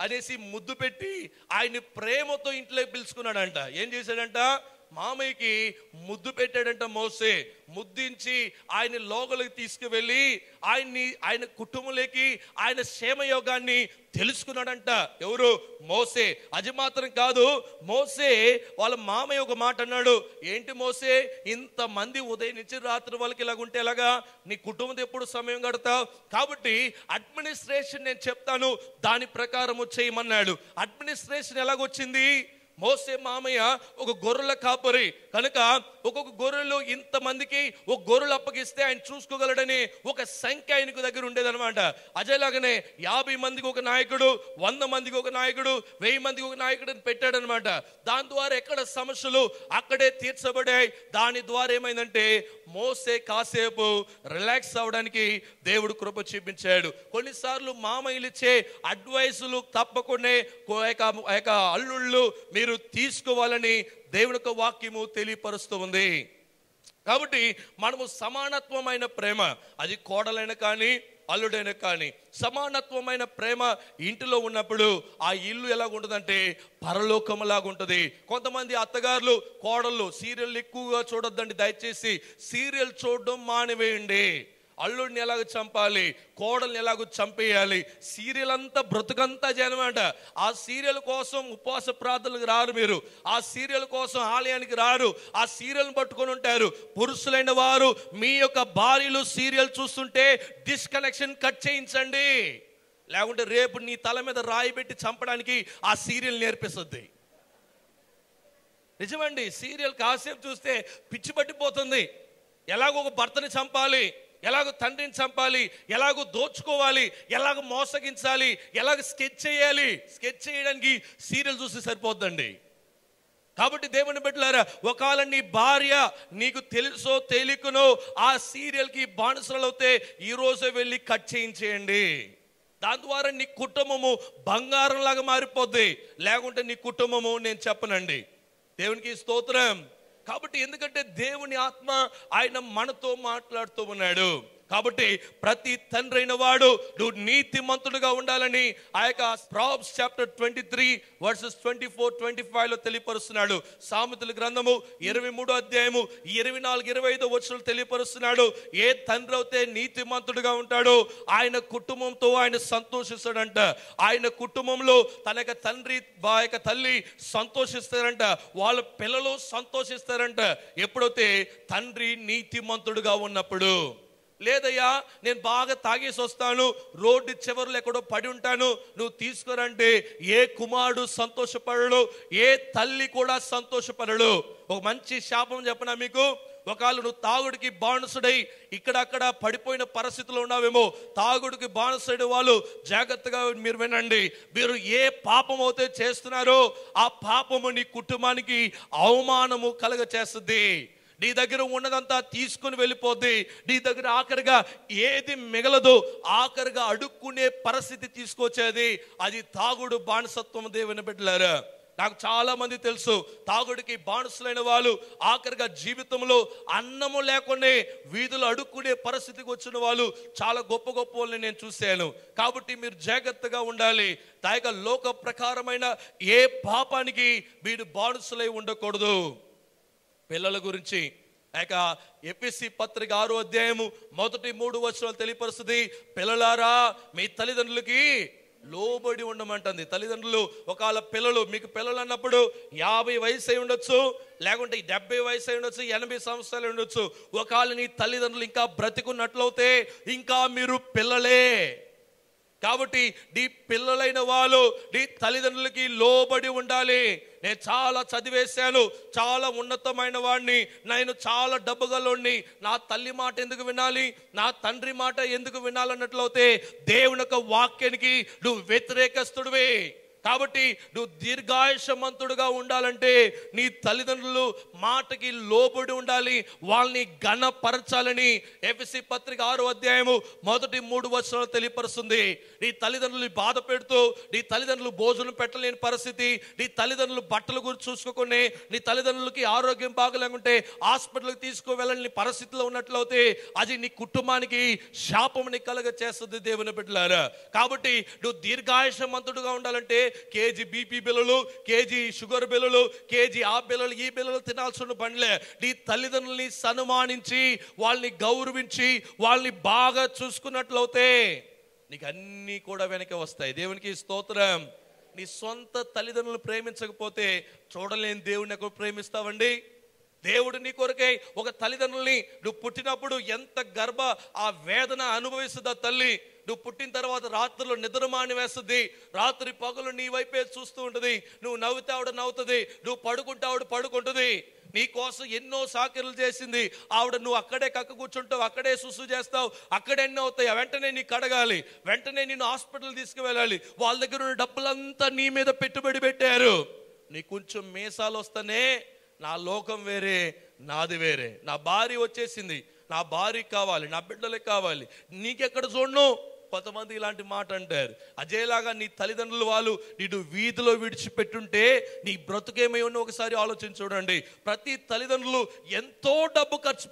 అనేసి ముద్దు పెట్టి ఆయన్ని ప్రేమతో ఇంట్లోకి పిలుచుకున్నాడంట. ఏం చేశాడంట, మామయ్యకి ముద్దు పెట్టాడంట మోసే. ముద్దించి ఆయన లోగలికి తీసుకువెళ్ళి ఆయన కుటుంబంలోకి, ఆయన క్షేమయోగాన్ని తెలుసుకున్నాడంట. ఎవరు? మోసే. అది మాత్రం కాదు, మోసే వాళ్ళ మామయ్య ఒక మాట అన్నాడు. ఏంటి మోసే, ఇంతమంది ఉదయం నుంచి రాత్రి వాళ్ళకి ఇలాగుంటే ఎలాగా? నీ కుటుంబంతో ఎప్పుడు సమయం గడతావు? కాబట్టి అడ్మినిస్ట్రేషన్ నేను చెప్తాను, దాని ప్రకారము చేయమన్నాడు. అడ్మినిస్ట్రేషన్ ఎలాగొచ్చింది? మోసే మామయ్య ఒక గొర్రెల కాపరి కనుక ఒక్కొక్క గొర్రెలు ఇంతమందికి ఒక గొర్రెలు అప్పగిస్తే ఆయన చూసుకోగలడని ఒక సంఖ్య ఆయనకు దగ్గర ఉండేదన్నమాట. అదేలాగానే 50 మందికి ఒక నాయకుడు, 100 మందికి ఒక నాయకుడు, 1000 మందికి ఒక నాయకుడు అని పెట్టాడనమాట. దాని ద్వారా ఎక్కడ సమస్యలు అక్కడే తీర్చబడాయి. దాని ద్వారా ఏమైందంటే మోసే కాసేపు రిలాక్స్ అవడానికి దేవుడు కృప చూపించాడు. కొన్నిసార్లు మామయ్యలు ఇచ్చే అడ్వైసులు తప్పకుండా అల్లుళ్ళు మీరు తీసుకోవాలని దేవుని యొక్క వాక్యము తెలియపరుస్తూ ఉంది. కాబట్టి మనము సమానత్వమైన ప్రేమ, అది కోడలైన కానీ అల్లుడైన కానీ, సమానత్వమైన ప్రేమ ఇంటిలో ఉన్నప్పుడు ఆ ఇల్లు ఎలాగుంటుందంటే పరలోకములాగా ఉంటుంది. కొంతమంది అత్తగారులు, కోడళ్ళు సీరియల్ ఎక్కువగా చూడొద్దండి దయచేసి. సీరియల్ చూడడం మానివేయండి. అల్లుడిని ఎలాగ చంపాలి, కోడల్ని ఎలాగో చంపేయాలి, సీరియల్ అంతా బ్రతుకంతా చేయనమాట. ఆ సీరియల్ కోసం ఉపవాస ప్రార్థనలకు రారు మీరు, ఆ సీరియల్ కోసం ఆలయానికి రారు, ఆ సీరియల్ని పట్టుకొని ఉంటారు. పురుషులైన వారు మీ యొక్క భార్యలు సీరియల్ చూస్తుంటే డిస్కనెక్షన్ కట్ చేయించండి. లేకుంటే రేపు నీ తల మీద రాయి పెట్టి చంపడానికి ఆ సీరియల్ నేర్పిస్తుంది. నిజమండి, సీరియల్ కాసేపు చూస్తే పిచ్చి పట్టిపోతుంది. ఎలాగో ఒక భర్తని చంపాలి, ఎలాగో తండ్రిని చంపాలి, ఎలాగో దోచుకోవాలి, ఎలాగో మోసగించాలి, ఎలాగో స్కెచ్ చేయాలి. స్కెచ్ చేయడానికి సీరియల్ చూస్తే సరిపోద్దండి. కాబట్టి దేవుని బిడ్డలారా, ఒకవేళ నీ భార్య నీకు తెలుసో తెలియకనో ఆ సీరియల్కి బానిసలవుతే ఈ రోజే వెళ్ళి కట్ చేయించేయండి. దాని ద్వారా నీ కుటుంబము బంగారం లాగా మారిపోద్ది. లేకుంటే నీ కుటుంబము నేను చెప్పనండి. దేవునికి స్తోత్రం. కాబట్టి ఎందుకంటే దేవుని ఆత్మ ఆయన మనతో మాట్లాడుతూ ఉన్నాడు. కాబట్టి ప్రతి తండ్రి అయిన వాడు నువ్వు నీతిమంతుడుగా ఉండాలని ఆ యొక్క ప్రాబ్స్ చాప్టర్ 23 వర్సెస్ 24-25 తెలియపరుస్తున్నాడు. సామెతల గ్రంథము 23వ అధ్యాయము 24-25 వచనాలు తెలియపరుస్తున్నాడు. ఏ తండ్రి అయితే నీతిమంతుడుగా ఉంటాడో ఆయన కుటుంబంతో ఆయన సంతోషిస్తాడంట. ఆయన కుటుంబంలో తన యొక్క తండ్రి యొక్క తల్లి సంతోషిస్తారంట, వాళ్ళ పిల్లలు సంతోషిస్తారంట. ఎప్పుడైతే తండ్రి నీతిమంతుడుగా ఉన్నప్పుడు. లేదయ్యా నేను బాగా తాగేసి వస్తాను, రోడ్డు చివరిలో ఎక్కడో పడి ఉంటాను, నువ్వు తీసుకురంటే ఏ కుమారుడు సంతోషపడడు, ఏ తల్లి కూడా సంతోషపడడు. ఒక మంచి శాపం చెప్పనా మీకు? ఒకవేళ నువ్వు తాగుడికి బానిసడై ఇక్కడక్కడ పడిపోయిన పరిస్థితుల్లో ఉన్నావేమో, తాగుడికి బానిసడి వాళ్ళు జాగ్రత్తగా మీరు వినండి. మీరు ఏ పాపం అయితే చేస్తున్నారో ఆ పాపము నీ కుటుంబానికి అవమానము కలుగ చేస్తుంది. నీ దగ్గర ఉన్నదంతా తీసుకుని వెళ్ళిపోద్ది. నీ దగ్గర ఆఖరిగా ఏది మిగలదు, ఆఖరిగా అడుక్కునే పరిస్థితి తీసుకొచ్చేది అది తాగుడు బానిసత్వం. దేవుని బిడ్డలారా, నాకు చాలా మంది తెలుసు తాగుడికి బానిసలైన వాళ్ళు ఆఖరిగా జీవితంలో అన్నము లేకుండా వీధులు అడుక్కునే పరిస్థితికి వచ్చిన వాళ్ళు చాలా గొప్ప గొప్ప వాళ్ళని నేను చూశాను. కాబట్టి మీరు జాగ్రత్తగా ఉండాలి. ఆ యొక్క లోక ప్రకారమైన ఏ పాపానికి వీడు బానిసలై ఉండకూడదు. పిల్లల గురించి ఎఫెసీ పత్రిక 6వ అధ్యాయము 1-3 వచనాలు తెలియపరుస్తుంది. పిల్లలారా మీ తల్లిదండ్రులకి లోబడి ఉండమంటుంది. తల్లిదండ్రులు ఒకవేళ పిల్లలు మీకు పిల్లలు అన్నప్పుడు 50 వయసు అయి ఉండొచ్చు, లేకుంటే 70 వయసు అయి ఉండొచ్చు, 80 సంవత్సరాలు ఉండొచ్చు. ఒకవేళ నీ తల్లిదండ్రులు ఇంకా బ్రతికున్నట్లయితే ఇంకా మీరు పిల్లలే. కాబట్టి నీ పిల్లలైన వాళ్ళు నీ తల్లిదండ్రులకి లోబడి ఉండాలి. నేను చాలా చదివేశాను, చాలా ఉన్నతమైన వాడిని, నేను చాలా డబ్బు గలోడిని, నా తల్లి మాట ఎందుకు వినాలి, నా తండ్రి మాట ఎందుకు వినాలన్నట్లయితే దేవుని యొక్క వాక్యానికి నువ్వు వ్యతిరేకస్తుడివి. కాబట్టి నువ్వు దీర్ఘాయుషమంతుడుగా ఉండాలంటే నీ తల్లిదండ్రులు మాటకి లోబడి ఉండాలి, వాళ్ళని ఘనపరచాలని ఎఫెసీ పత్రిక 6వ అధ్యాయము 1-3 వచనాలు తెలియపరుస్తుంది. నీ తల్లిదండ్రులు బాధ పెడుతూ, నీ తల్లిదండ్రులు భోజనం పెట్టలేని పరిస్థితి, నీ తల్లిదండ్రులు బట్టల గురించి చూసుకోకుండా, నీ తల్లిదండ్రులకి ఆరోగ్యం బాగలేకుంటే హాస్పిటల్కి తీసుకువెళ్ళని పరిస్థితిలో ఉన్నట్లయితే అది నీ కుటుంబానికి శాపముని కలుగ చేస్తుంది. దేవుని బిడ్డలారా, కాబట్టి నువ్వు దీర్ఘాయుషమంతుడుగా ఉండాలంటే కేజీ బీపీ బిల్లలు, కేజీ షుగర్ బిల్లలు, కేజీ ఆ బిల్లలు ఈ బిల్లలు తినాల్సిన పనిలే. నీ తల్లిదండ్రుల్ని సన్మానించి వాళ్ళని గౌరవించి వాళ్ళని బాగా చూసుకున్నట్లయితే నీకు అన్నీ కూడా వెనక వస్తాయి. దేవునికి స్తోత్రం. నీ సొంత తల్లిదండ్రులను ప్రేమించకపోతే చూడలేని దేవుడిని ఎక్కడ ప్రేమిస్తావండి? దేవుడు నీ కొరకై ఒక తల్లిదండ్రుల్ని నువ్వు పుట్టినప్పుడు ఎంత గర్భ ఆ వేదన అనుభవిస్తుంది ఆ తల్లి. నువ్వు పుట్టిన తర్వాత రాత్రిలో నిద్రమాని వేస్తుంది, రాత్రి పగలు నీ వైపే చూస్తూ ఉంటుంది. నువ్వు నవ్వుతే ఆవిడ నవ్వుతుంది, నువ్వు పడుకుంటే ఆవిడ పడుకుంటుంది. నీ కోసం ఎన్నో సాకిరులు చేసింది ఆవిడ. నువ్వు అక్కడే కక్క కూర్చుంటావు, అక్కడే సుసు చేస్తావు, అక్కడే ఎన్నో అవుతాయి. వెంటనే నీకు కడగాలి, వెంటనే నేను హాస్పిటల్ తీసుకువెళ్ళాలి. వాళ్ళ దగ్గర ఉన్న డబ్బులంతా నీ మీద పెట్టుబడి పెట్టారు. నీ కొంచెం మీసాలు వస్తేనే నా లోకం వేరే, నాది వేరే. నా భార్య వచ్చేసింది, నా భార్యకి కావాలి, నా బిడ్డలకి కావాలి, నీకెక్కడ చూడను. కొంతమంది ఇలాంటి మాట అంటారు. అజేలాగా నీ తల్లిదండ్రులు వాళ్ళు నీకు వీధిలో విడిచిపెట్టుంటే నీ బ్రతుకేమై ఉన్న ఒకసారి ఆలోచించి చూడండి. ప్రతి తల్లిదండ్రులు ఎంతో డబ్బు ఖర్చు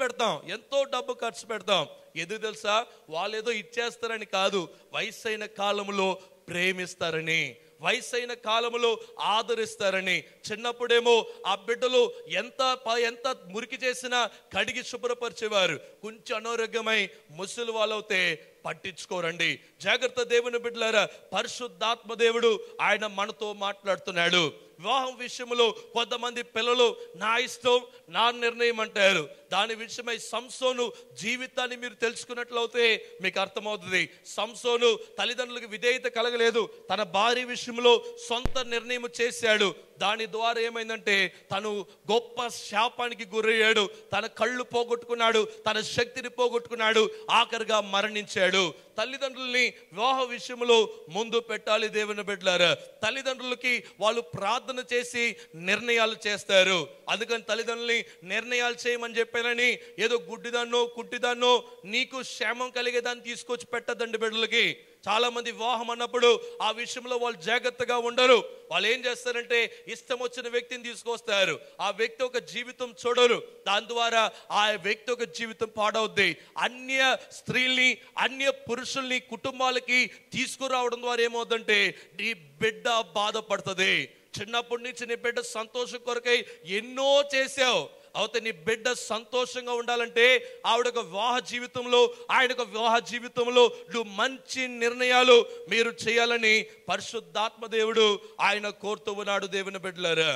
పెడతాం. ఎందుకు తెలుసా? వాళ్ళు ఏదో ఇచ్చేస్తారని కాదు, వయసైన కాలంలో ప్రేమిస్తారని, వయసైన కాలంలో ఆదరిస్తారని. చిన్నప్పుడేమో ఆ బిడ్డలు ఎంత మురికి చేసినా కడిగి శుభ్రపరిచేవారు. కొంచెం అనారోగ్యమై ముసలి వాళ్ళవుతే పట్టించుకోరండి. జాగ్రత్త దేవుని బిడ్డలారా, పరిశుద్ధాత్మ దేవుడు ఆయన మనతో మాట్లాడుతున్నాడు. వివాహం విషయంలో కొంతమంది పిల్లలు నా ఇష్టం నా నిర్ణయం అంటారు. దాని విషయమై సంసోను జీవితాన్ని మీరు తెలుసుకున్నట్లయితే మీకు అర్థమవుతుంది. సంసోను తల్లిదండ్రులకు విధేయత కలగలేదు, తన భార్య విషయంలో సొంత నిర్ణయం చేశాడు. దాని ద్వారా ఏమైందంటే తను గొప్ప శాపానికి గురయ్యాడు, తన కళ్ళు పోగొట్టుకున్నాడు, తన శక్తిని పోగొట్టుకున్నాడు, ఆఖరిగా మరణించాడు. తల్లిదండ్రుల్ని వివాహ విషయంలో ముందు పెట్టాలి దేవుని బిడ్డలారా. తల్లిదండ్రులకి వాళ్ళు ప్రార్థన చేసి నిర్ణయాలు చేస్తారు. అందుకని తల్లిదండ్రుల్ని నిర్ణయాలు చేయమని చెప్పానని ఏదో గుడ్డిదాన్నో కుట్టిదాన్నో నీకు క్షేమం కలిగేదాన్ని తీసుకొచ్చి పెట్టద్దండి బిడ్డలకి. చాలా మంది వివాహం అన్నప్పుడు ఆ విషయంలో వాళ్ళు జాగ్రత్తగా ఉండరు. వాళ్ళు ఏం చేస్తారంటే ఇష్టం వచ్చిన వ్యక్తిని తీసుకొస్తారు, ఆ వ్యక్తి ఒక జీవితం చూడరు, దాని ద్వారా ఆ వ్యక్తి ఒక జీవితం పాడవుద్ది. అన్య స్త్రీల్ని అన్య పురుషుల్ని కుటుంబాలకి తీసుకురావడం ద్వారా ఏమవుతుందంటే నీ బిడ్డ బాధపడుతుంది. చిన్నప్పటి నుంచి నీ బిడ్డ సంతోషం కొరకై ఎన్నో చేసావు, అయితే నీ బిడ్డ సంతోషంగా ఉండాలంటే ఆవిడ ఒక వివాహ జీవితంలో ఆయన ఒక వివాహ జీవితంలో నువ్వు మంచి నిర్ణయాలు మీరు చేయాలని పరిశుద్ధాత్మ దేవుడు ఆయన కోరుతూ ఉన్నాడు దేవుని బిడ్డలారా.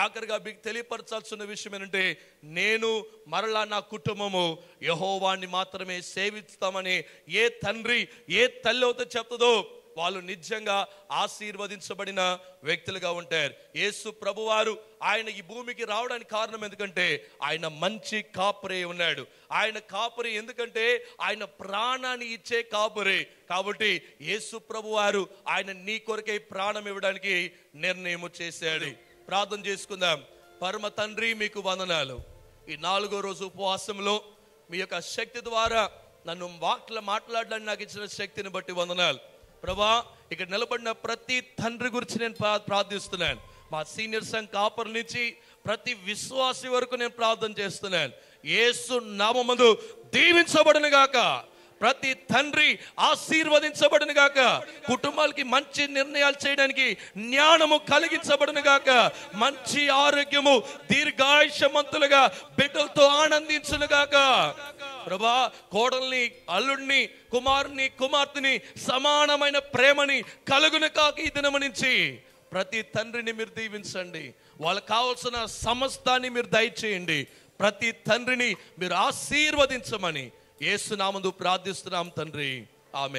ఆఖరిగా మీకు తెలియపరచాల్సిన విషయం ఏంటంటే నేను మరలా నా కుటుంబము యెహోవాని మాత్రమే సేవిస్తామని ఏ తండ్రి ఏ తల్లి అయితే చెప్తుందో వాళ్ళు నిజంగా ఆశీర్వదించబడిన వ్యక్తులుగా ఉంటారు. యేసు ప్రభువారు ఆయన ఈ భూమికి రావడానికి కారణం ఎందుకంటే ఆయన మంచి కాపరి ఉన్నాడు. ఆయన కాపరి ఎందుకంటే ఆయన ప్రాణాన్ని ఇచ్చే కాపరి. కాబట్టి యేసు ప్రభువారు ఆయన నీ కొరకై ప్రాణం ఇవ్వడానికి నిర్ణయం చేశాడు. ప్రార్థన చేసుకుందాం. పరమ తండ్రి మీకు వందనాలు. ఈ 4వ రోజు ఉపవాసంలో మీ యొక్క శక్తి ద్వారా నన్ను మాట్లాడడానికి నాకు ఇచ్చిన శక్తిని బట్టి వందనాలు ప్రభా. ఇక్కడ నిలబడిన ప్రతి తండ్రి గురించి నేను ప్రార్థిస్తున్నాను. మా సీనియర్ సంఘ కాపర్ నుంచి ప్రతి విశ్వాసి వరకు నేను ప్రార్థన చేస్తున్నాను. యేసు నామమున దీవించబడును గాక. ప్రతి తండ్రి ఆశీర్వదించబడును గాక. కుటుంబాలకి మంచి నిర్ణయాలు చేయడానికి జ్ఞానము కలిగించబడును గాక. మంచి ఆరోగ్యము దీర్ఘాయుష్యమంతులుగా బిడ్డలతో ఆనందించును గాక. ప్రభా, కోడల్ని అల్లుడిని కుమారుని కుమార్తెని సమానమైన ప్రేమని కలుగును కాక. ఈ దినము నుంచి ప్రతి తండ్రిని మీరు దీవించండి. వాళ్ళకి కావాల్సిన సమస్తాన్ని మీరు దయచేయండి. ప్రతి తండ్రిని మీరు ఆశీర్వదించమని యేసు నామమున ప్రార్థిస్తున్నాం తండ్రి. ఆమేన్.